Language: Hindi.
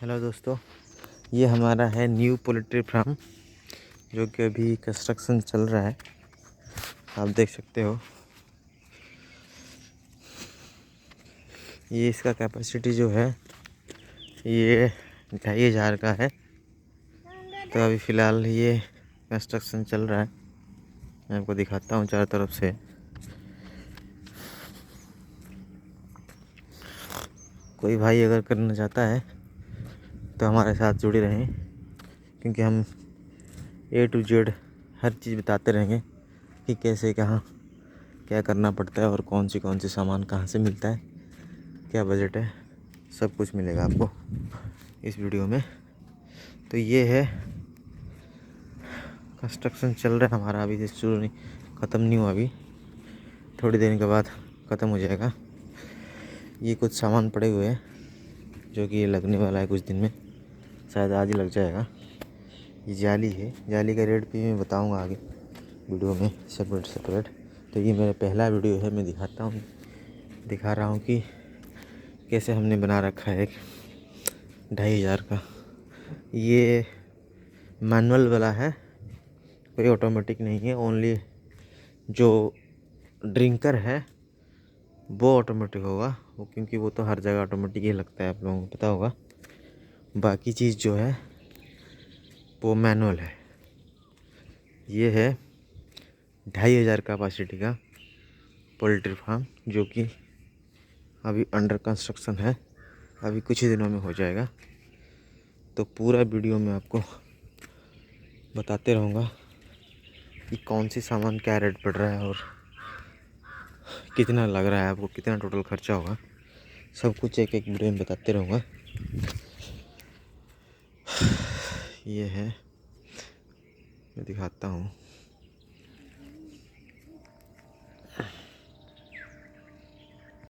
हेलो दोस्तों, ये हमारा है न्यू पोल्ट्री फार्म जो कि अभी कंस्ट्रक्शन चल रहा है। आप देख सकते हो। ये इसका कैपेसिटी जो है ये 2500 का है। तो अभी फ़िलहाल ये कंस्ट्रक्शन चल रहा है। मैं आपको दिखाता हूँ चारों तरफ से। कोई भाई अगर करना चाहता है तो हमारे साथ जुड़े रहें, क्योंकि हम A to Z हर चीज़ बताते रहेंगे कि कैसे कहाँ क्या करना पड़ता है और कौन सी सामान कहाँ से मिलता है, क्या बजट है, सब कुछ मिलेगा आपको इस वीडियो में। तो ये है कंस्ट्रक्शन चल रहा है हमारा, अभी से शुरू नहीं, ख़त्म नहीं हुआ, अभी थोड़ी देर के बाद ख़त्म हो जाएगा। ये कुछ सामान पड़े हुए हैं जो कि ये लगने वाला है कुछ दिन में, शायद आज ही लग जाएगा। ये जाली है, जाली का रेट भी मैं बताऊंगा आगे वीडियो में सेपरेट। तो ये मेरा पहला वीडियो है, मैं दिखा रहा हूँ कि कैसे हमने बना रखा है एक 2500 का। ये मैनुअल वाला है, कोई ऑटोमेटिक नहीं है। ओनली जो ड्रिंकर है वो ऑटोमेटिक होगा, वो क्योंकि वो तो हर जगह ऑटोमेटिक ही लगता है, आप लोगों को पता होगा। बाकी चीज़ जो है वो मैनुअल है। ये है 2500 कैपेसिटी का पोल्ट्री फार्म जो कि अभी अंडर कंस्ट्रक्शन है, अभी कुछ ही दिनों में हो जाएगा। तो पूरा वीडियो में आपको बताते रहूँगा कि कौन सी सामान क्या रेट पड़ रहा है और कितना लग रहा है, आपको कितना टोटल खर्चा होगा, सब कुछ एक एक वीडियो में बताते रहूँगा। ये है, मैं दिखाता हूँ।